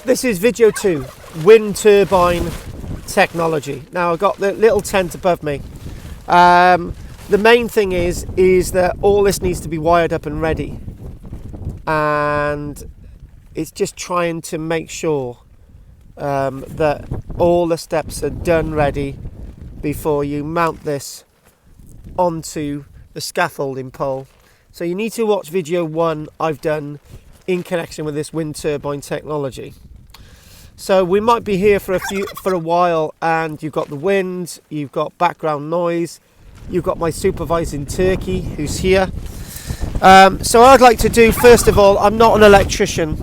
This is video 2, wind turbine technology. Now I've got the little tent above me. The main thing is that all this needs to be wired up and ready, and it's just trying to make sure that all the steps are done ready before you mount this onto the scaffolding pole. So you need to watch video 1 I've done in connection with this wind turbine technology. So we might be here for a while, and you've got the wind, you've got background noise, you've got my supervising turkey who's here. So what I'd like to do, first of all, I'm not an electrician,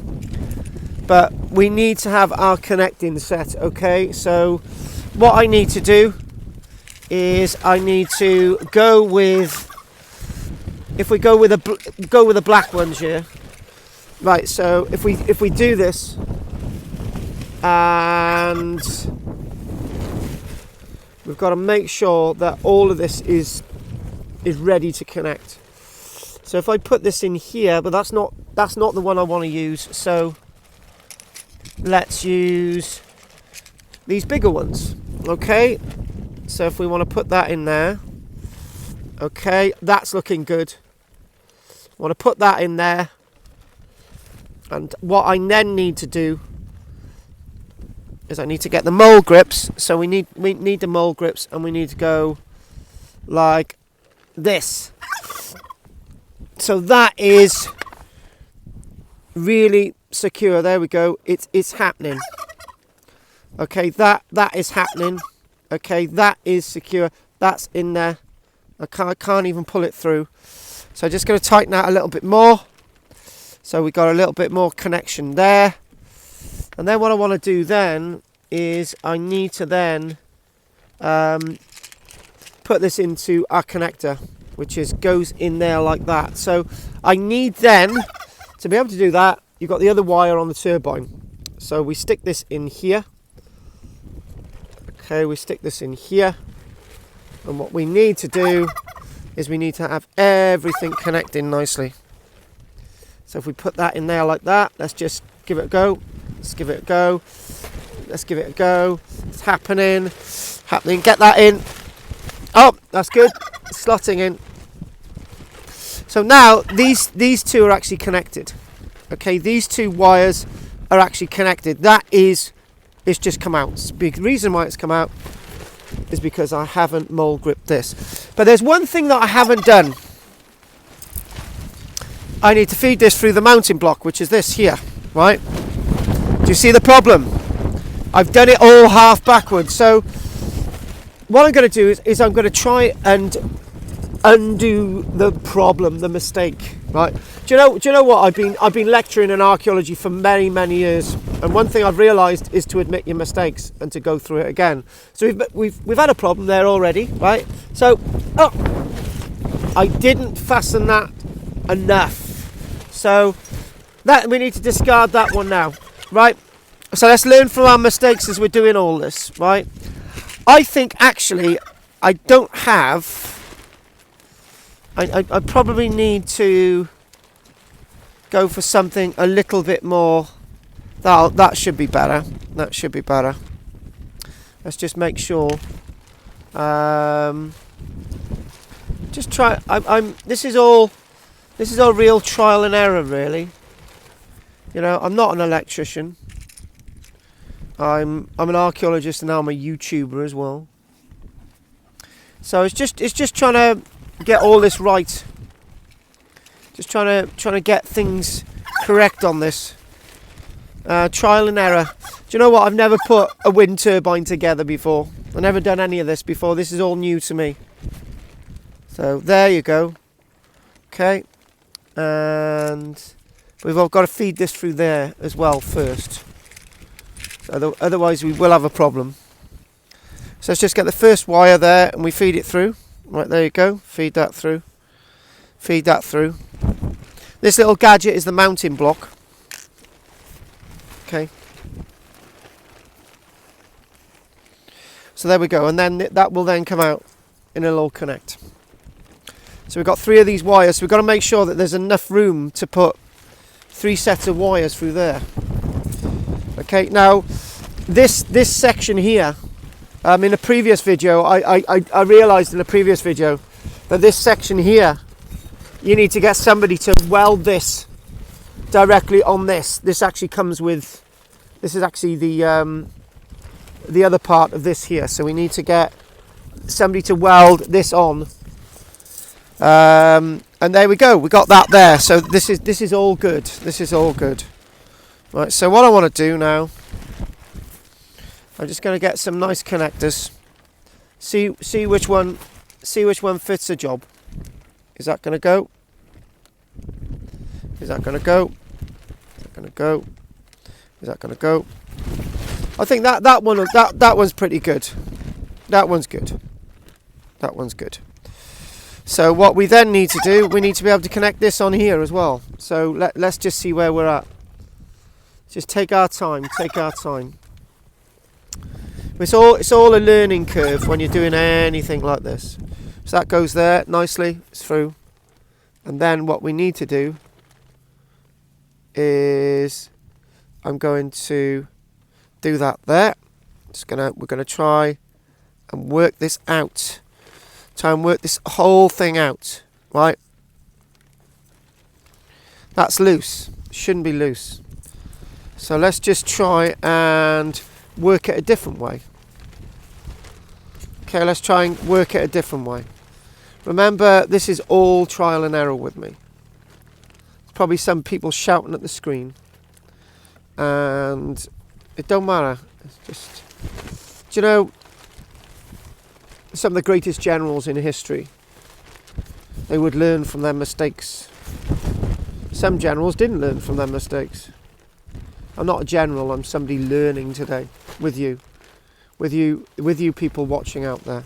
but we need to have our connecting set. Okay, so what I need to do is I need to go with, if we go with the black ones here, right? So if we do this, and we've got to make sure that all of this is ready to connect. So if I put this in here, but that's not the one I want to use, so let's use these bigger ones. Okay, so if we want to put that in there, okay, that's looking good. I want to put that in there, and what I then need to do is I need to get the mole grips. So we need the mole grips, and we need to go like this. So that is really secure. There we go. It's happening. Okay, that is happening. Okay, that is secure. That's in there. I can't even pull it through. So I'm just going to tighten that a little bit more. So we got a little bit more connection there. And then what I want to do then is I need to then put this into our connector, which goes in there like that. So I need then, to be able to do that, you've got the other wire on the turbine. So we stick this in here. Okay, we stick this in here. And what we need to do is we need to have everything connecting nicely. So if we put that in there like that, let's just give it a go. Let's give it a go. Let's give it a go. It's happening. Happening. Get that in. Oh, that's good. Slotting in. So now these two are actually connected. Okay, these two wires are actually connected. It's just come out. The reason why it's come out is because I haven't mole gripped this. But there's one thing that I haven't done. I need to feed this through the mounting block, which is this here, right? Do you see the problem? I've done it all half backwards. So what I'm going to do is I'm going to try and undo the problem, the mistake, right? Do you know what? I've been lecturing in archaeology for many years, and one thing I've realised is to admit your mistakes and to go through it again. So we've had a problem there already, right? So I didn't fasten that enough. So that we need to discard that one now, right? So let's learn from our mistakes as we're doing all this, right? I think actually I don't have. I probably need to go for something a little bit more. That should be better. That should be better. Let's just make sure. Just try. This is all real trial and error, really. You know, I'm not an electrician. I'm an archaeologist, and now I'm a YouTuber as well. So it's just trying to get all this right. Just trying to get things correct on this. Trial and error. Do you know what? I've never put a wind turbine together before. I've never done any of this before. This is all new to me. So there you go. Okay. And we've all got to feed this through there as well first. Otherwise we will have a problem. So let's just get the first wire there and we feed it through. Right, there you go. Feed that through. Feed that through. This little gadget is the mounting block. Okay. So there we go, and then that will then come out and it'll all connect. So we've got 3 of these wires, so we've got to make sure that there's enough room to put 3 sets of wires through there. Okay, now this section here, in a previous video, I realised in a previous video that this section here, you need to get somebody to weld this directly on this. This actually comes with, this is actually the other part of this here. So we need to get somebody to weld this on. And there we go. We got that there. So this is all good. This is all good. Right. So what I want to do now, I'm just going to get some nice connectors. See which one fits the job. Is that going to go? Is that going to go? Is that going to go? Is that going to go? I think that one's pretty good. That one's good. That one's good. So what we then need to do, we need to be able to connect this on here as well. So let's just see where we're at. Just take our time. Take our time. It's all a learning curve when you're doing anything like this. So that goes there nicely. It's through. And then what we need to do is I'm going to do that there. We're gonna try and work this out. Try and work this whole thing out, right? That's loose. Shouldn't be loose. So let's just try and work it a different way. Okay, let's try and work it a different way. Remember, this is all trial and error with me. There's probably some people shouting at the screen, and it don't matter. It's just, do you know, some of the greatest generals in history, they would learn from their mistakes. Some generals didn't learn from their mistakes. I'm not a general, I'm somebody learning today with you people watching out there.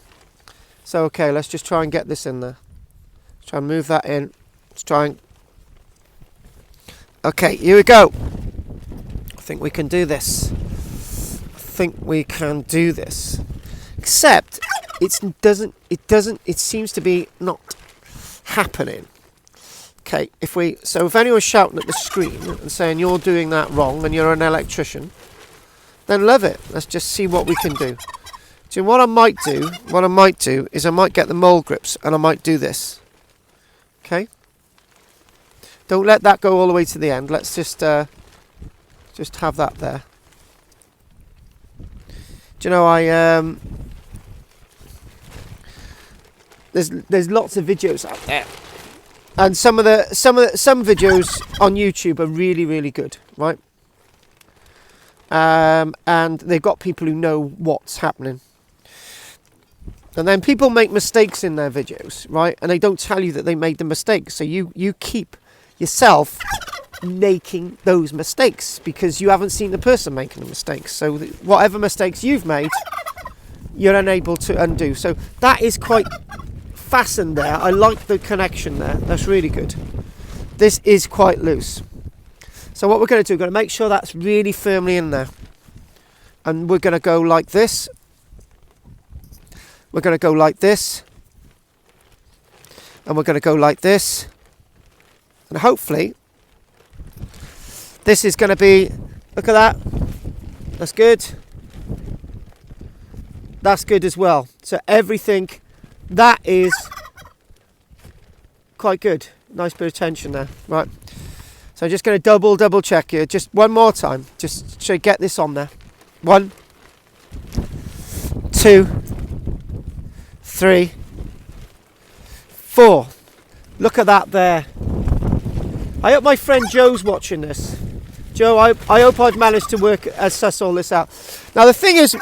So okay, let's just try and get this in there. Let's try and move that in. Let's try and... Okay, here we go. I think we can do this. Except it seems to be not happening. Okay, if anyone's shouting at the screen and saying you're doing that wrong and you're an electrician, then love it. Let's just see what we can do. So what I might do is I might get the mold grips and I might do this. Okay? Don't let that go all the way to the end. Let's just have that there. Do you know, there's lots of videos out there, and some videos on YouTube are really, really good, right? And they've got people who know what's happening. And then people make mistakes in their videos, right? And they don't tell you that they made the mistake. So you keep yourself making those mistakes because you haven't seen the person making the mistakes. So whatever mistakes you've made, you're unable to undo. So that is quite fastened there. I like the connection there. That's really good. This is quite loose. So what we're going to do, we're going to make sure that's really firmly in there. And we're going to go like this. We're going to go like this. And we're going to go like this. And hopefully, this is going to be, look at that. That's good. That's good as well. So everything, that is quite good. Nice bit of tension there. Right. So I'm just going to double check here. Just one more time. Just to get this on there. 1, 2, 3, 4. Look at that there. I hope my friend Joe's watching this. Joe, I hope I've managed to suss all this out. Now the thing is,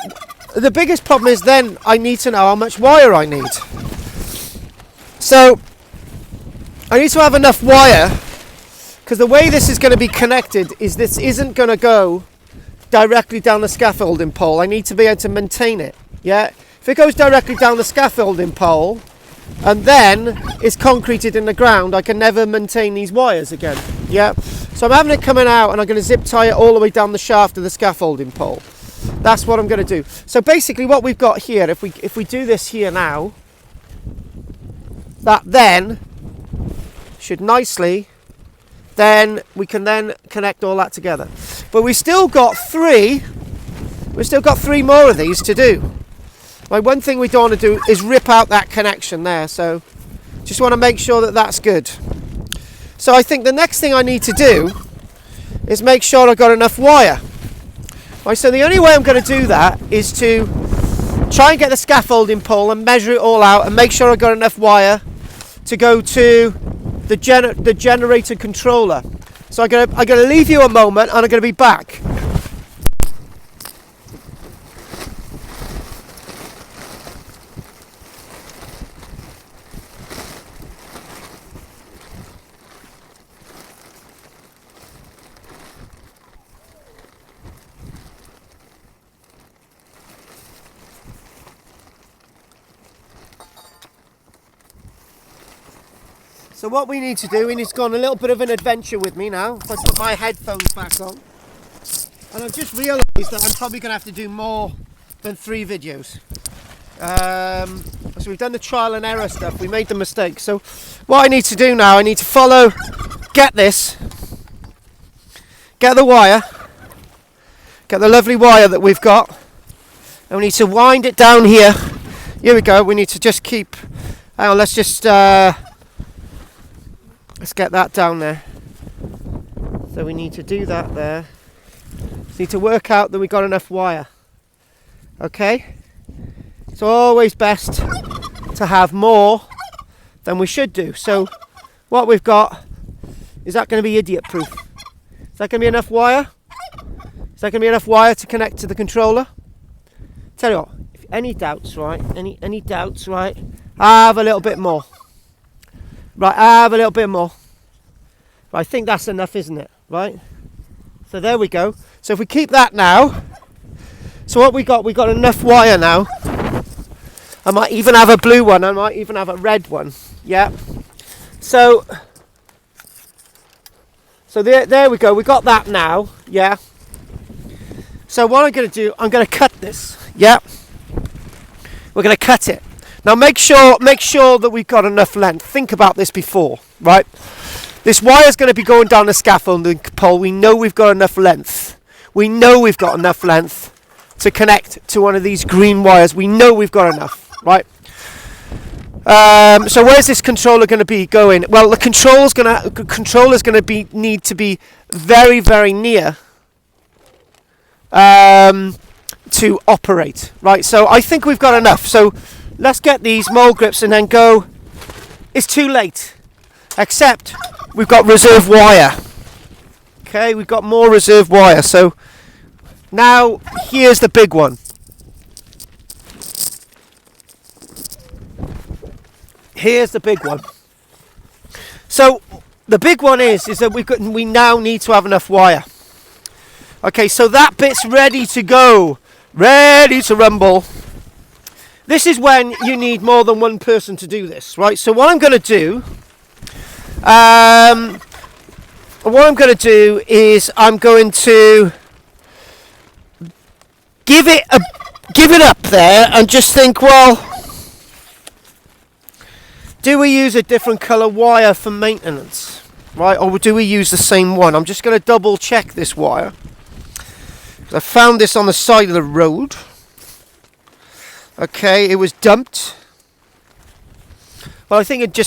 the biggest problem is then I need to know how much wire I need. So I need to have enough wire, because the way this is going to be connected is this isn't going to go directly down the scaffolding pole. I need to be able to maintain it. Yeah, if it goes directly down the scaffolding pole and then it's concreted in the ground, I can never maintain these wires again. Yeah, so I'm having it coming out and I'm going to zip tie it all the way down the shaft of the scaffolding pole. That's what I'm going to do. So basically what we've got here, if we do this here now, that then should nicely then we can then connect all that together. But we still got three more of these to do. Like, one thing we don't want to do is rip out that connection there, so just want to make sure that that's good. So I think the next thing I need to do is make sure I've got enough wire. Right, so the only way I'm going to do that is to try and get the scaffolding pole and measure it all out and make sure I've got enough wire to go to the generator controller. So I'm going to leave you a moment and I'm going to be back. So what we need to do, we need to go on a little bit of an adventure with me now. If I put my headphones back on. And I've just realised that I'm probably going to have to do more than 3 videos. So we've done the trial and error stuff, we made the mistake. So what I need to do now, I need to get this, get the wire, get the lovely wire that we've got, and we need to wind it down here. Here we go, we need to just keep, hang on, let's just, let's get that down there. So we need to do that there. Just need to work out that we got enough wire. Okay? It's always best to have more than we should do. So what we've got, is that going to be idiot proof? Is that going to be enough wire? Is that going to be enough wire to connect to the controller? Tell you what, if any doubts, right? Any doubts, right? Have a little bit more. Right, have a little bit more. Right, I think that's enough, isn't it? Right? So there we go. So if we keep that now, so what we got enough wire now. I might even have a blue one, I might even have a red one. Yeah. So there we go, we got that now, yeah. So what I'm going to do, I'm going to cut this, yeah. We're going to cut it. Now make sure that we've got enough length. Think about this before, right? This wire is going to be going down the scaffolding pole. We know we've got enough length. We know we've got enough length to connect to one of these green wires. We know we've got enough, right? So where's this controller going to be going? Well, the controller's going to need to be very, very near to operate, right? So I think we've got enough. So let's get these mole grips and then go. It's too late, except we've got reserve wire. Okay, we've got more reserve wire. So now here's the big one. Here's the big one. So the big one is that we now need to have enough wire. Okay, so that bit's ready to go, ready to rumble. This is when you need more than one person to do this, right? So what I'm going to do, is I'm going to give it up there and just think, well, do we use a different colour wire for maintenance, right? Or do we use the same one? I'm just going to double check this wire. I found this on the side of the road. Okay, it was dumped. Well, I think it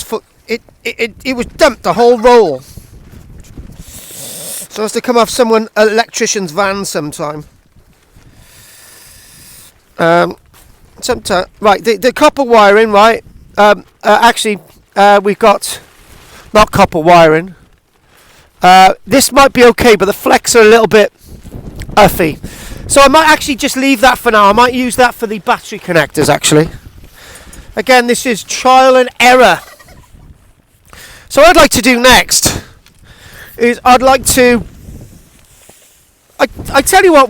was dumped, the whole roll. So it has to come off an electrician's van sometime. Right, the copper wiring, right? Actually, we've got not copper wiring. This might be okay, but the flex are a little bit uffy. So I might actually just leave that for now. I might use that for the battery connectors, actually. Again, this is trial and error. So what I'd like to do next is I tell you what,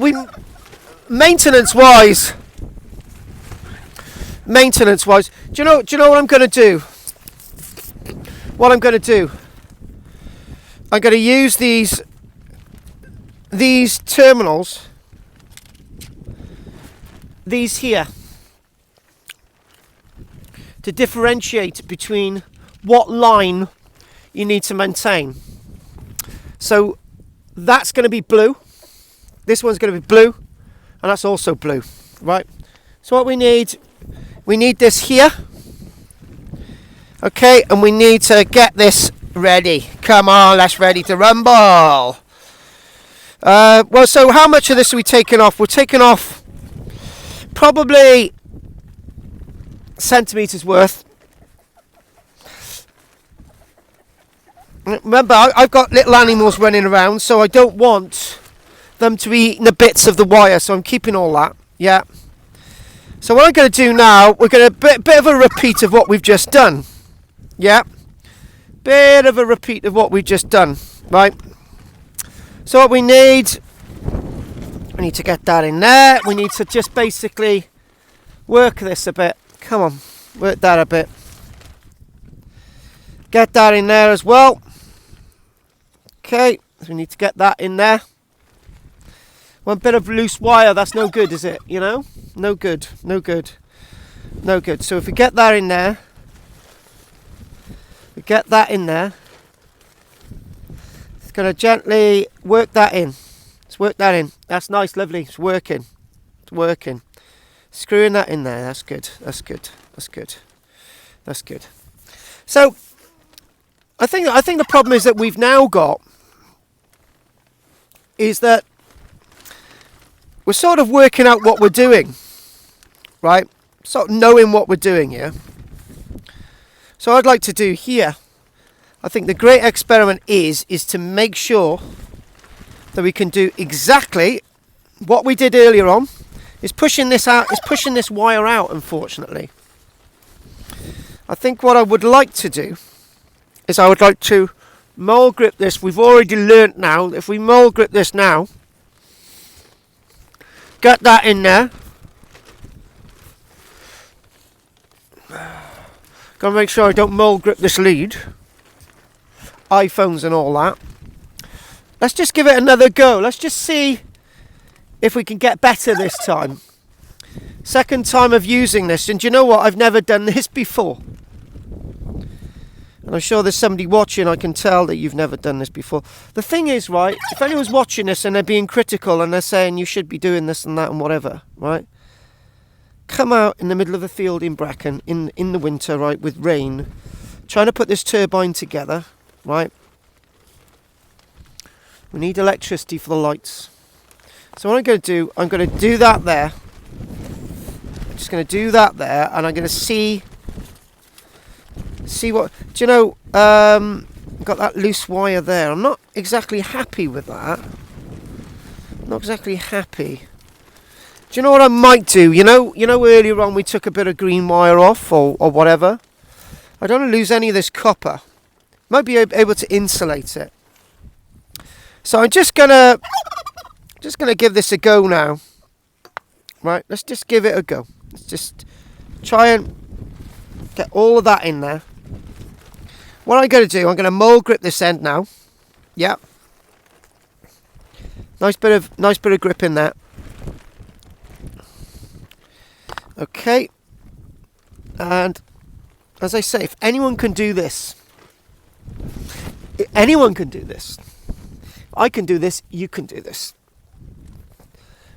maintenance wise, do you know what I'm going to do? I'm going to use these terminals, these here, to differentiate between what line you need to maintain. So that's going to be blue. This one's going to be blue, and that's also blue, right? So what we need this here, okay, and we need to get this ready. Come on, let's ready to rumble. Well, so how much of this are we taking off? We're taking off probably centimetres worth. Remember, I've got little animals running around, so I don't want them to be eating the bits of the wire, so I'm keeping all that. Yeah. So what I'm going to do now, we're going to bit of a repeat of what we've just done. Yeah. Bit of a repeat of what we've just done. Right. So what we need to get that in there. We need to just basically work this a bit. Come on, work that a bit. Get that in there as well. Okay, so we need to get that in there. One bit of loose wire, that's no good, is it? You know? No good, no good, no good. So if we get that in there, it's going to gently work that in. Let's work that in. That's nice, lovely. It's working. It's working. Screwing that in there. That's good. That's good. That's good. That's good. So I think the problem is that we've now got is that we're sort of working out what we're doing, right? Sort of knowing what we're doing here. So what I'd like to do here, I think the great experiment is to make sure that we can do exactly what we did earlier on. Is pushing this out, is pushing this wire out, unfortunately. I think what I would like to do is I would like to mole grip this. We've already learnt now, if we mole grip this now, get that in there. Gotta make sure I don't mole grip this lead. iPhones and all that. Let's just give it another go. Let's just see if we can get better this time. Second time of using this, and do you know what? I've never done this before. And I'm sure there's somebody watching, I can tell that you've never done this before. The thing is, right, if anyone's watching this and they're being critical and they're saying you should be doing this and that and whatever, right? Come out in the middle of the field in Brecon, in the winter, right, with rain, trying to put this turbine together, right? We need electricity for the lights. So what I'm going to do that there. I'm just going to do that there, and I'm going to see what, do you know, got that loose wire there. I'm not exactly happy with that. Not exactly happy. Do you know what I might do? You know earlier on we took a bit of green wire off or whatever. I don't want to lose any of this copper. Might be able to insulate it. So I'm just gonna give this a go now. Right, let's just give it a go. Let's just try and get all of that in there. What I'm going to do, I'm going to mole grip this end now. Yep. Nice bit of grip in there. Okay. And as I say, if anyone can do this, anyone can do this. I can do this, you can do this.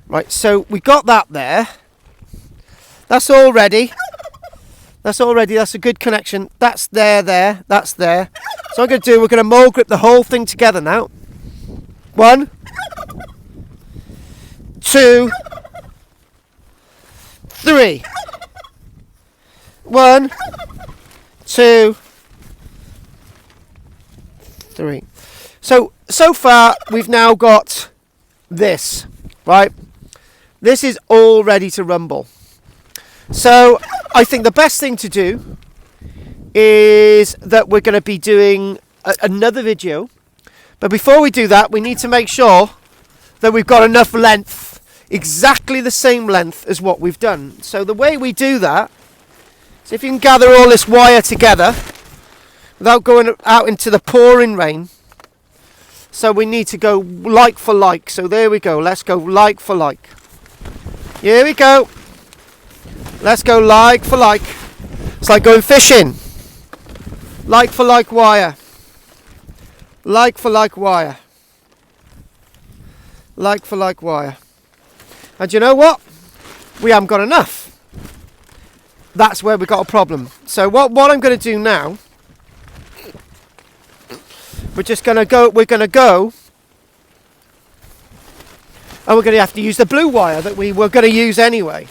Right, so we got that there. That's all ready. That's a good connection. That's there, that's there. So what I'm going to do, we're going to mole grip the whole thing together now. 1, 2, 3. 1, 2, 3. So far, we've now got this, right? This is all ready to rumble. So I think the best thing to do is that we're going to be doing another video. But before we do that, we need to make sure that we've got enough length, exactly the same length as what we've done. So the way we do that is if you can gather all this wire together without going out into the pouring rain. So we need to go like for like. So there we go. Let's go like for like. Here we go. Let's go like for like. It's like going fishing. Like for like wire. Like for like wire. like for like wire. And you know what? We haven't got enough. That's where we've got a problem. So what I'm going to do now, we're going to go, and we're going to have to use the blue wire that we were going to use anyway.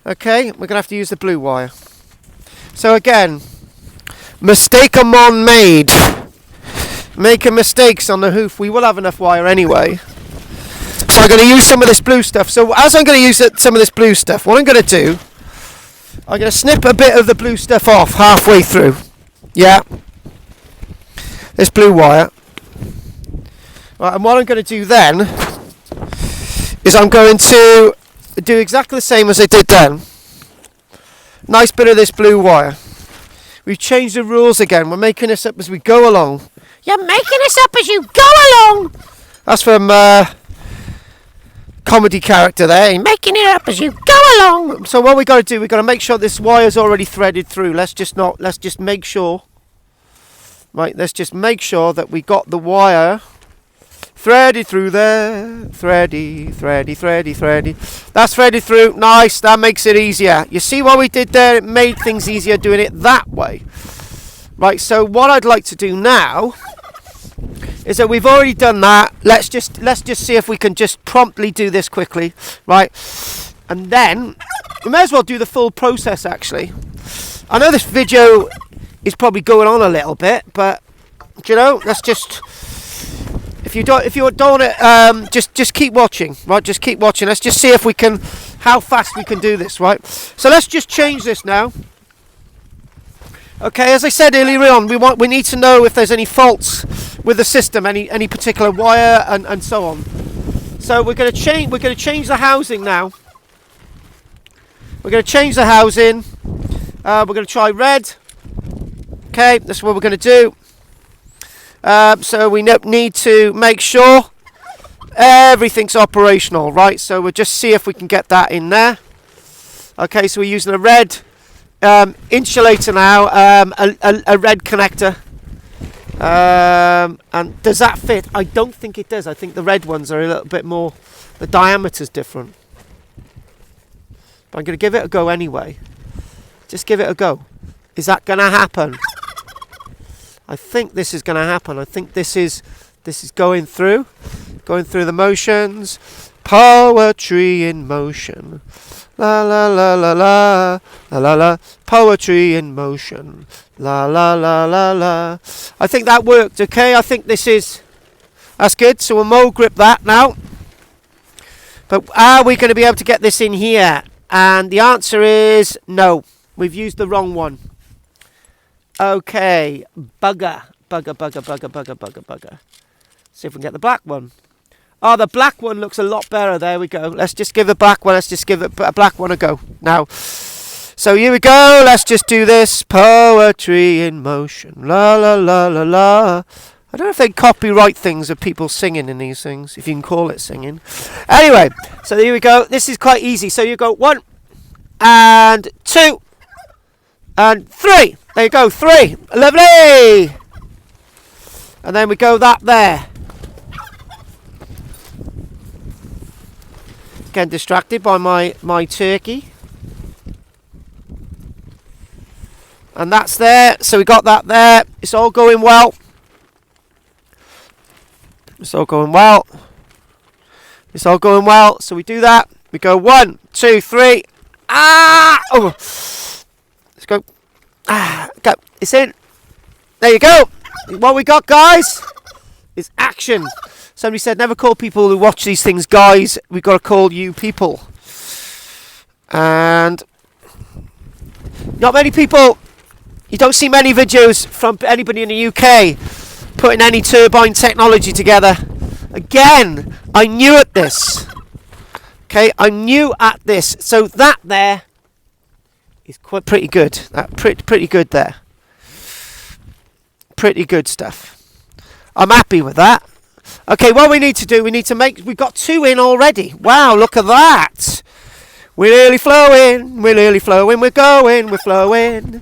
Okay, we're going to have to use the blue wire. So again, mistake among made. Making mistakes on the hoof. We will have enough wire anyway. So I'm going to use some of this blue stuff. So as I'm going to use some of this blue stuff, what I'm going to do, I'm going to snip a bit of the blue stuff off halfway through. Yeah. This blue wire. Right, and what I'm going to do then is I'm going to do exactly the same as I did then. Nice bit of this blue wire. We've changed the rules again. We're making this up as we go along. You're making this up as you go along. That's from comedy character there. You're making it up as you go along. So what we got to do, we've got to make sure this wire's already threaded through. Let's just make sure. Right, let's just make sure that we got the wire threaded through there. Thready. That's threaded through. Nice, that makes it easier. You see what we did there? It made things easier doing it that way. Right, so what I'd like to do now is that we've already done that. Let's just see if we can just promptly do this quickly. Right, and then we may as well do the full process actually. I know this video is probably going on a little bit, but you know, let's just, if you don't want it, just keep watching, right? Just keep watching. Let's just see if we can, how fast we can do this, right? So let's just change this now. Okay, as I said earlier on, we need to know if there's any faults with the system, any particular wire and so on. So we're going to change the housing now. We're going to change the housing. We're going to try red. Okay, that's what we're going to do. So we need to make sure everything's operational, right? So we'll just see if we can get that in there. Okay, so we're using a red insulator now, a red connector. And does that fit? I don't think it does. I think the red ones are a little bit more, the diameter's different. But I'm going to give it a go anyway. Just give it a go. Is that going to happen? I think this is going to happen. I think this is going through the motions. Poetry in motion. La la la la la la la la. Poetry in motion. La la la la la. I think that worked. Okay, I think that's good. So we'll mold grip that now. But are we going to be able to get this in here? And the answer is no. We've used the wrong one. Okay, bugger. See if we can get the black one. Oh, the black one looks a lot better. There we go. Let's just give the black one. Let's just give it a black one a go now. So here we go. Let's just do this. Poetry in motion. La la la la la. I don't know if they copyright things of people singing in these things, if you can call it singing. Anyway, so here we go. This is quite easy. So you go 1 and 2 and 3. There you go, 3. Lovely. And then we go that there. Getting distracted by my turkey. And that's there. So we got that there. It's all going well. It's all going well. It's all going well. So we do that. We go 1, 2, 3. Ah! Oh! Let's go. Ah! Go. It's in. There you go. What we got, guys, is action. Somebody said, never call people who watch these things guys. We've got to call you people. And not many people. You don't see many videos from anybody in the UK putting any turbine technology together. Again, I'm new at this. Okay, I'm new at this. So that there is quite pretty good. Pretty good there. Pretty good stuff. I'm happy with that. Okay, what we need to do, we've got 2 in already. Wow, look at that. We're really flowing, we're going, we're flowing.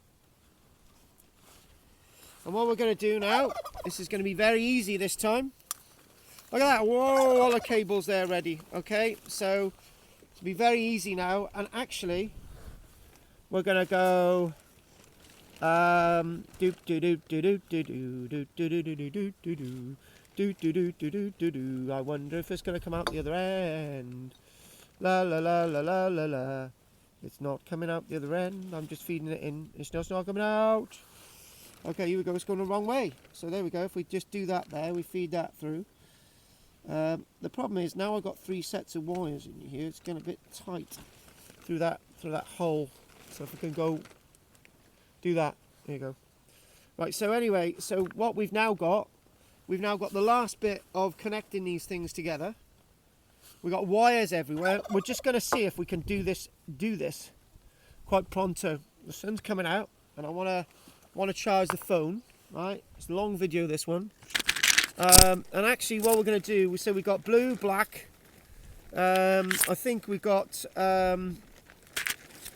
And what we're going to do now, this is going to be very easy this time. Look at that, whoa, all the cables there ready. Okay, so it'll be very easy now. And actually, we're going to go doop doo doo doo doo doo doo doo doo doo doo doo doo. Do do do do do do do. I wonder if it's going to come out the other end. La la la la la la la. It's not coming out the other end. I'm just feeding it in. It's just not coming out. Okay, here we go. It's going the wrong way. So there we go. If we just do that there, we feed that through. The problem is now I've got 3 sets of wires in here. It's getting a bit tight through that hole. So if we can go do that. There you go. Right. So anyway, so what we've now got the last bit of connecting these things together. We've got wires everywhere. We're just going to see if we can do this quite pronto. The sun's coming out, and I want to charge the phone. Right, it's a long video, this one. And actually, what we're going to do, so we've got blue, black. I think we've got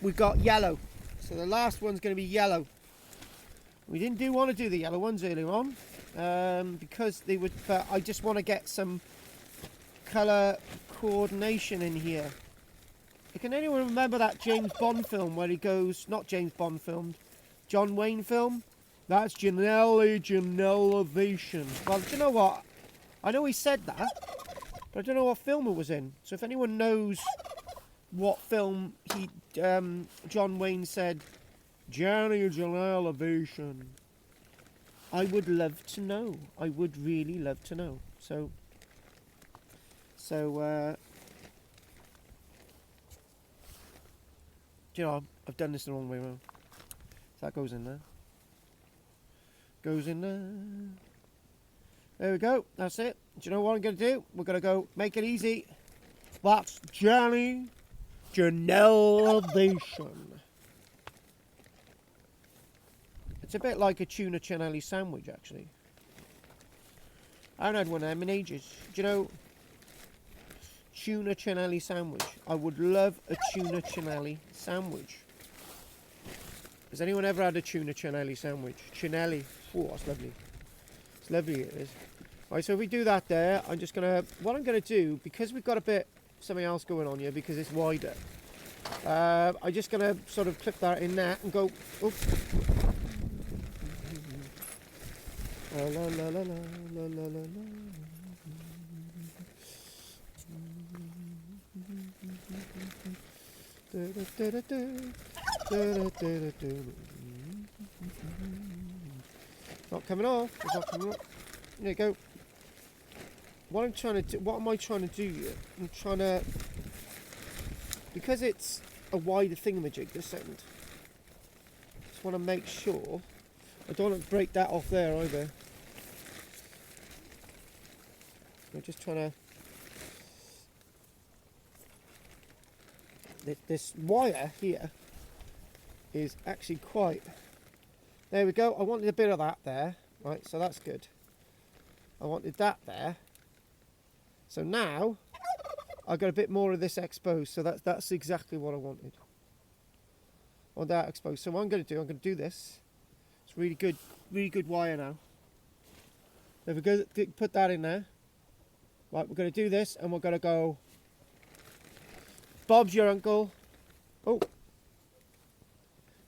yellow. So the last one's going to be yellow. We didn't want to do the yellow ones earlier on. Because they would, but I just want to get some colour coordination in here. Can anyone remember that James Bond film where he goes, not James Bond film, John Wayne film? That's Janelevation. Well, do you know what? I know he said that, but I don't know what film it was in. So if anyone knows what film John Wayne said, Janelevation, I would love to know. I would really love to know. So do you know, I've done this the wrong way around. So that goes in there. Goes in there. There we go. That's it. Do you know what I'm going to do? We're going to go make it easy. That's Janelevation. It's a bit like a tuna cannelli sandwich, actually. I haven't had one of them in ages. Do you know, tuna cannelli sandwich? I would love a tuna cannelli sandwich. Has anyone ever had a tuna cannelli sandwich? Cannelli. Oh, that's lovely. It's lovely, it is. Right, so if we do that there, I'm just going to... What I'm going to do, because we've got a bit something else going on here, because it's wider, I'm just going to sort of clip that in there and go... Oh. La la la la la la la la. Not coming off. It's not coming off. There you go. What I'm trying to do. What am I trying to do here? I'm trying to, because it's a wider thingamajig this end. Just want to make sure I don't want to break that off there either. I'm just trying to... This wire here is actually quite... There we go. I wanted a bit of that there. Right, so that's good. I wanted that there. So now I've got a bit more of this exposed. So that's exactly what I wanted. I want that exposed. So what I'm going to do this. It's really good wire now. There we go. Put that in there. Right, we're going to do this, and we're going to go... Bob's your uncle. Oh.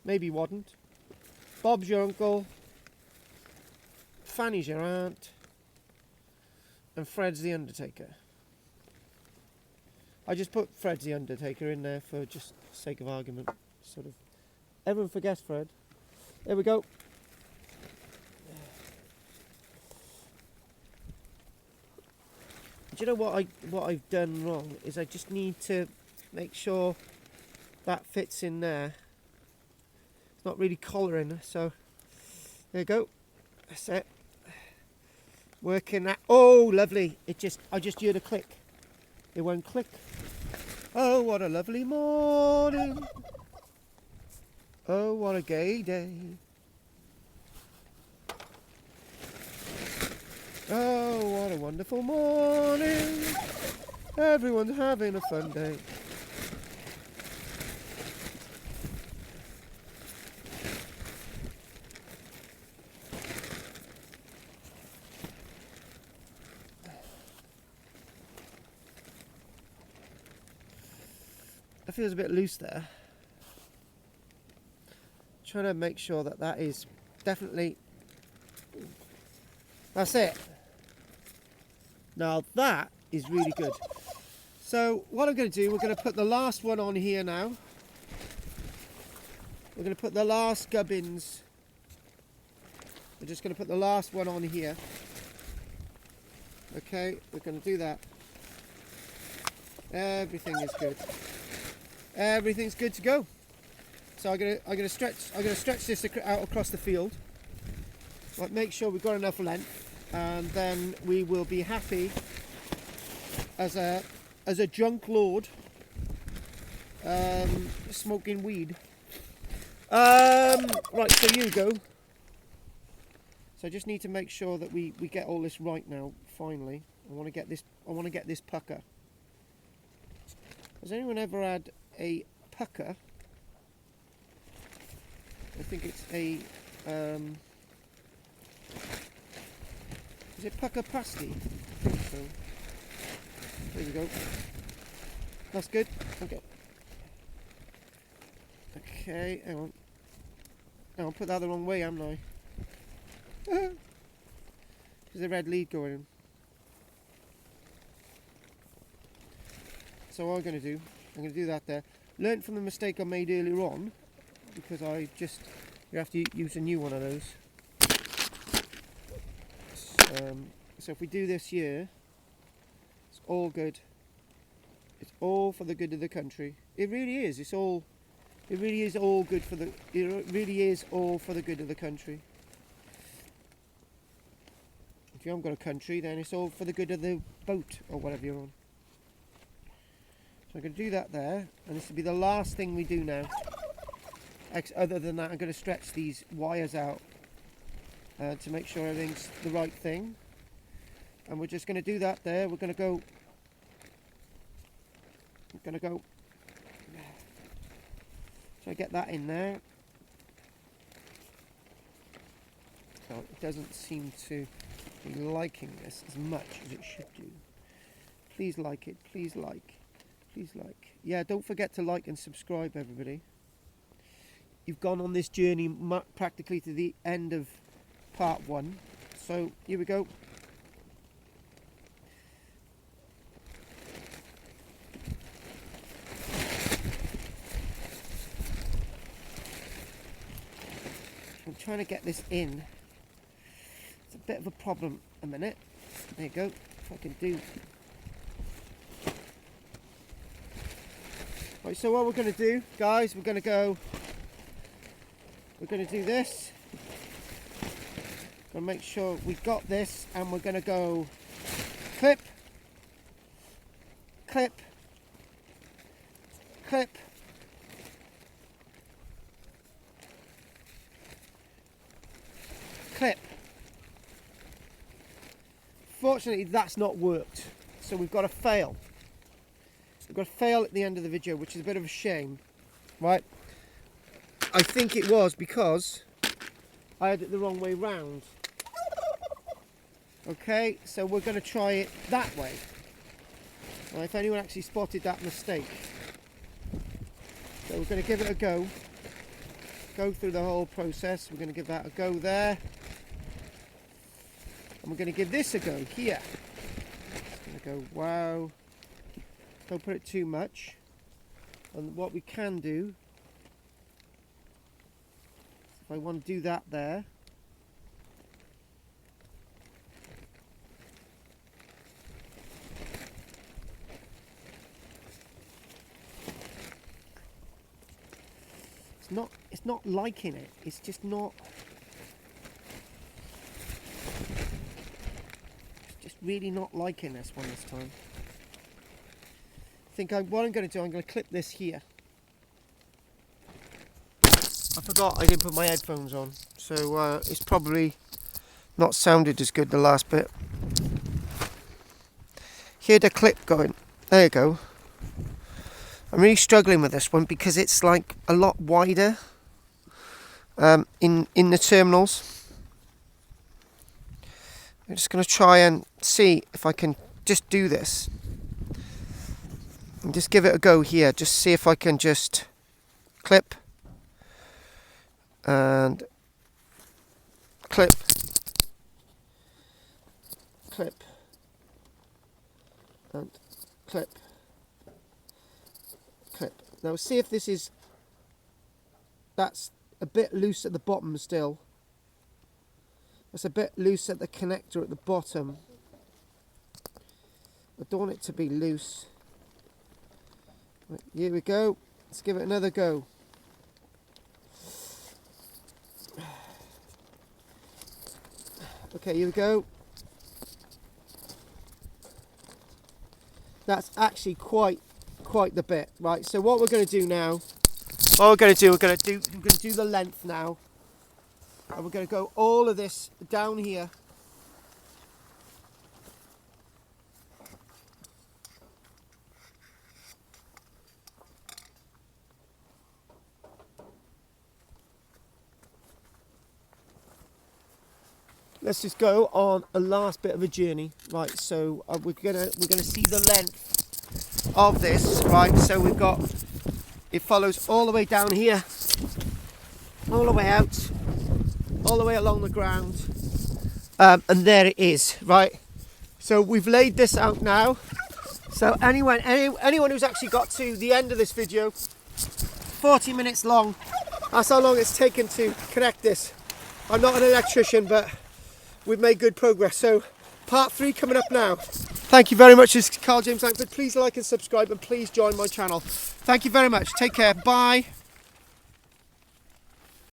Maybe wasn't. Bob's your uncle. Fanny's your aunt. And Fred's the Undertaker. I just put Fred's the Undertaker in there for just sake of argument. Sort of. Everyone forgets Fred. There we go. Do you know what I've done wrong is I just need to make sure that fits in there. It's not really collaring, so there you go. That's it. Working that. Oh, lovely! I just heard a click. It won't click. Oh, what a lovely morning! Oh, what a gay day! Oh, what a wonderful morning. Everyone's having a fun day. That feels a bit loose there. Trying to make sure that that is definitely, that's it. Now that is really good. So what I'm going to do, we're going to put the last one on here now. We're going to put the last gubbins. We're just going to put the last one on here. Okay, we're going to do that. Everything is good. Everything's good to go. So I'm gonna stretch this out across the field. Like, make sure we've got enough length, and then we will be happy as a drunk lord smoking weed. Right, so you go. So I just need to make sure that we get all this right now. Finally, I want to get this pucker. Has anyone ever had a pucker? I think it's a is it pucker pasty? I think so. There we go. That's good. Okay. Okay, hang on. Oh, I put that the wrong way, haven't I? There's a red lead going in. So what I'm going to do that there. Learned from the mistake I made earlier on, because you have to use a new one of those. So if we do this here, it's all good. It's all for the good of the country. It really is. It really is all good for the. It really is all for the good of the country. If you haven't got a country, then it's all for the good of the boat or whatever you're on. So I'm going to do that there, and this will be the last thing we do now. Other than that, I'm going to stretch these wires out to make sure everything's the right thing. And we're just going to do that there. We're going to go. So I get that in there. So it doesn't seem to be liking this as much as it should do. Please like it. Please like. Please like. Yeah, don't forget to like and subscribe, everybody. You've gone on this journey practically to the end of part 1. So here we go. I'm trying to get this in. It's a bit of a problem a minute. There you go. If I can do. Right, so what we're going to do, guys, we're going to do this. Gonna make sure we've got this, and we're going to go clip, clip, clip, clip. Fortunately, that's not worked, so we've got to fail. We've got to fail at the end of the video, which is a bit of a shame, right? I think it was because I had it the wrong way round. Okay, so we're going to try it that way. Now, if anyone actually spotted that mistake. So we're going to give it a go. Go through the whole process. We're going to give that a go there. And we're going to give this a go here. It's going to go, wow. Don't put it too much. And what we can do, if I want to do that there, it's not liking it. It's just not. It's just really not liking this one this time. What I'm going to do, I'm going to clip this here. I forgot I didn't put my headphones on, so it's probably not sounded as good the last bit. Hear the clip going. There you go. I'm really struggling with this one because it's like a lot wider in the terminals. I'm just going to try and see if I can just do this. and just give it a go here. Just see if I can just clip and clip, clip and clip, clip. Now see if this is, that's a bit loose at the bottom still. It's a bit loose at the connector at the bottom. I don't want it to be loose. Right, here we go. Let's give it another go. Okay, here we go. That's actually quite the bit. Right, so what we're going to do now, we're going to do the length now. And we're going to go all of this down here. Let's just go on a last bit of a journey, right? So we're gonna see the length of this, right? So we've got, it follows all the way down here, all the way out, all the way along the ground, and there it is, right? So we've laid this out now. So anyone who's actually got to the end of this video, 40 minutes long, that's how long it's taken to connect this. I'm not an electrician, but we've made good progress. So part 3 coming up now. Thank you very much. This is Karl-James Langford. Please like and subscribe, and please join my channel. Thank you very much. Take care. Bye.